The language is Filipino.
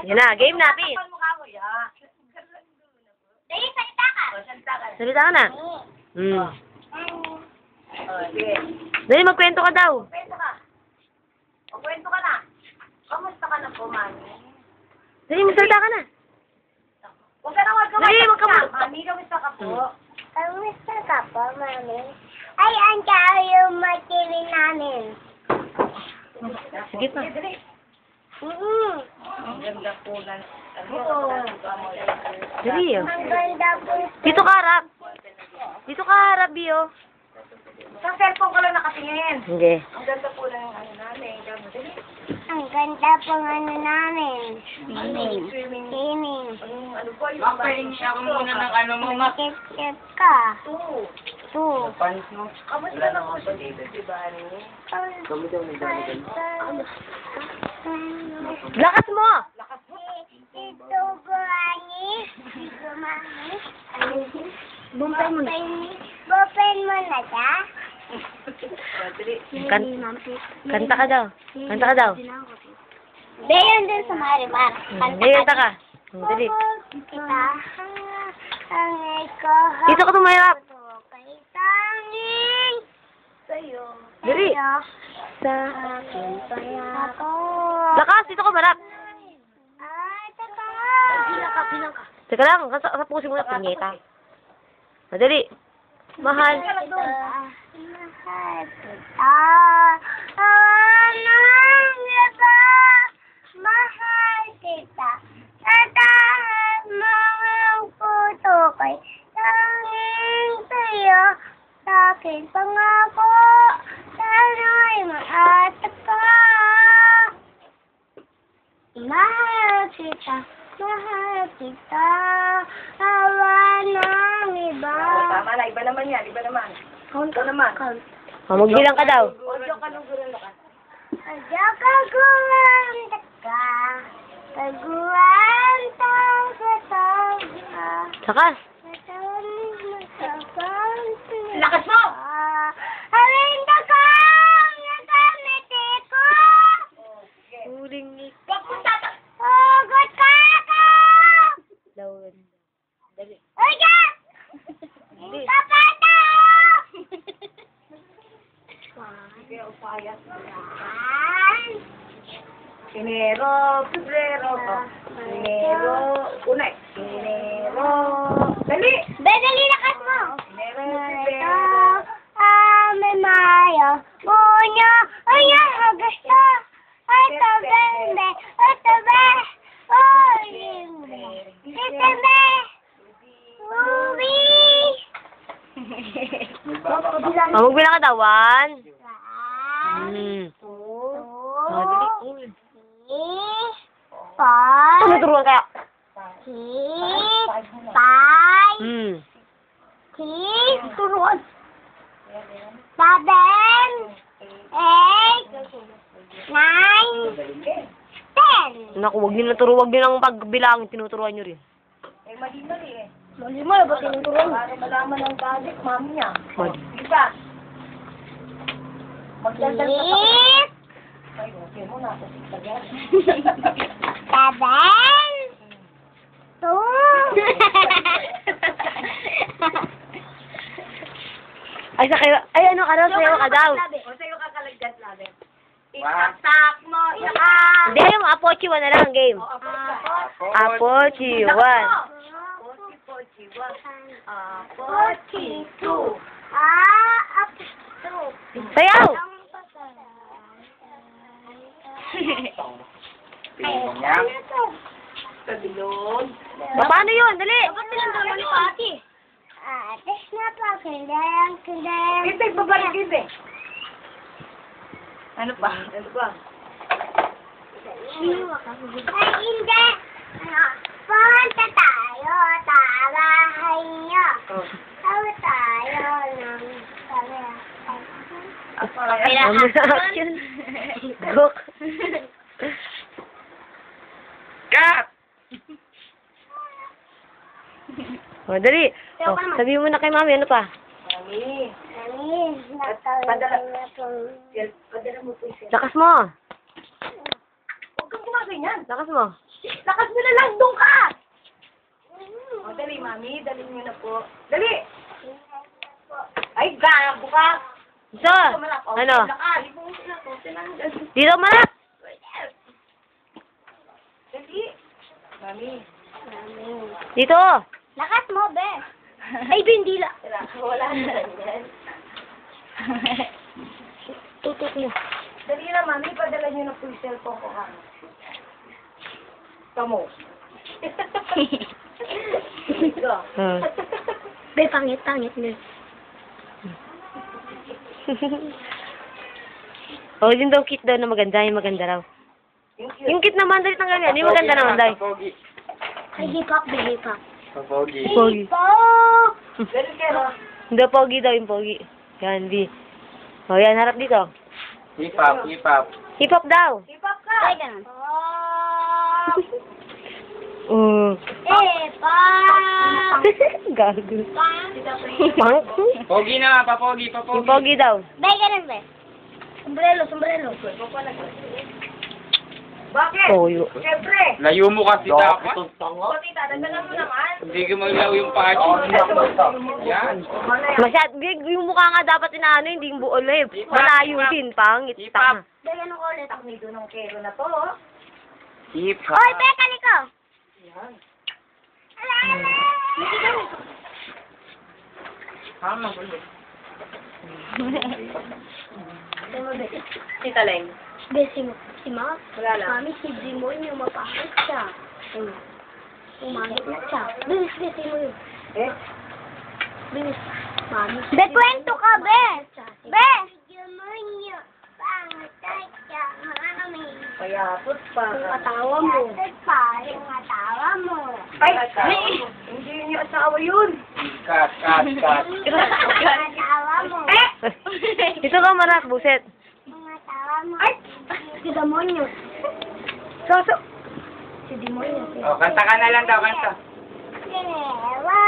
Yan na, game na, Pete. Dali, salita ka. Salita ka na. Dali, magkwento ka daw. Kwento ka na. Kamusta ka na po, mami? Dali, magsalita ka na. Huwag ka na Dali, magkamot. Mami, kamusta ka po? Kamusta ka po, mami? Ay, ang tao yung matiri namin. Sige pa. Ang ganda po lang. Dali, oh. Ang ganda po. Dito ka harap. Dito ka harap, Bio. Sa cellphone ko lang nakatingin. Hindi. Ang ganda po lang yung ano namin. Ang ganda po ng ano namin. Swimming. Ano po yung Papaling siya muna ng ano mo, ma. Makikip ka. Two. Panis mo. Kamusta na po siya dito, si Bani? Kami daw ni Dani. Lakas mo! Ito, Bani. Bumpay mo na. Bumpay mo na ka? Kanta ka daw. Kanta ka daw. Dayon din sa Marimar. Dali, kanta ka. Dali. Kita ang ikaw. Dito ka tumayarap. Kay tanging sa'yo. Dali. Sa akin pala ako. Lakas, dito ka marap. Ay, taka. Bilang ka. Teka lang, kasapusin mo na, pinyeta. Madali. Mahal. Mahal kita. Awanang iba. Mahal kita. Sa tahan mga puto ko'y tanging sa'yo. Sa akin pangako. Sana'y maatag ka. Mahal kita. Mahal kita. Awa ng iba. Tama na, iba naman yan, iba naman. Ito naman. Magbilang ka daw. Audio ka nung gano'n ka. Adya kaguan ka. Kaguan tang sa Sakas. Lakas mo! Halinda ka! Nagamit ko! Huling Papunta ka! Hugot ka ka! lawan. Dali. Oya! Kapata! Enero, Febrero, Enero, unay. Enero. Dali! Bedali lakas mo! Enero, Ito, Febrero. may Mayo, Junyo, Ayo, Agosto, Octubre, Octubre, September, Uwi. Magbilang ka daw. 1. Two, Madali. three, four, Tuturuan kaya. six, five, six, Turuan. 7, 8, 9, 10. Naku, wag niyo wag niyo nang pagbilangin, tinuturuan niyo rin. Eh, mali-mali eh. Mali mo, ba tinuturuan? Para malaman ng daddy, mami niya. Mali. Isa. Magdaldal ka sa... Six, Ay, okay mo na. Sa six agad. 7, 2. Ay, sa kayo. Ay, ano ka daw? Sayo ka daw. O, sa'yo ka kalagdat natin. Itak mo, Hindi, yung Apochi 1 na lang ang game. Apochi 1. Pochi, wa. Pochi, 2. Up, 2. Sayaw! Kabilog. Paano yun? Dali! Dapat pinagdaman ni Pati. Atis na pa, kandang. Ito, babalik ito eh. Ano pa? Ano pa? Ay, hindi. Punta tayo, tabahay niyo. Tawa tayo ng Action. Gok. Cut! O, dali. O, sabihin mo na kay mami, ano pa? Mami. Padala Padala mo po siya. Lakas mo. Huwag kang gumaganyan. Lakas mo. Lakas Dali, mami. Dali niyo na po. Dali! Ay, gago ka! So, ano? Dito malak. Dali! Mami. Dito. Lakas mo, be. Ay, bindila. Wala na yan. Tutok mo. Dali na, mami. Padala niyo na po yung cellphone ko, ha? Tamo. Ikaw. Be, pangit mo. Oh, yun daw kit daw na maganda, yung maganda raw. Yung kit naman, dali tanggalin yan. Yung maganda naman, dali. Ay, hip-hop, be, hip-hop. Pogi. Hip-hop! Dali kayo. Hindi, pogi daw yung pogi. Yan, B. Oh, yan, harap dito. Hip hop, hip hop. Hip hop daw. Hip-hop ka! Ay, ganun. Hip-hop! Gago. Pang? Pogi na, papogi, Yung papogi. pogi daw. Be, ganun, be. Sombrero. Bakit? Toyo. Siyempre. Layo mo kasi dapat. O, tita, dagdagan mo naman. Hindi ka maglaw yung paa. Yan. Yung mukha nga dapat inaano, hindi yung buo na eh. Malayo din, pangit. Hip hop. Be, ganun ko ulit. Taknido ng kero na to, oh. Hip hop. Oy, be, kaliko! Yan. Tama ba yun? Tita Leng. Be, si Ma. Wala lang. Mami, si Jimon yung mapangit siya. Umangit siya. Bilis, be, si Mo yun. Eh? Bilis. Mami. Be, kwento ka, be! Be! Jimon yung pangit siya, mami. Kaya, put pa. Yung atawa mo. Yung atawa mo. Ay! Hindi yun yung asawa yun. Cut. Yung atawa mo. Ito ka marak, buset. Yung atawa mo. Ay! Si Demonyo. Si Demonyo. Oh, kanta ka na lang daw, kanta. Sinewa.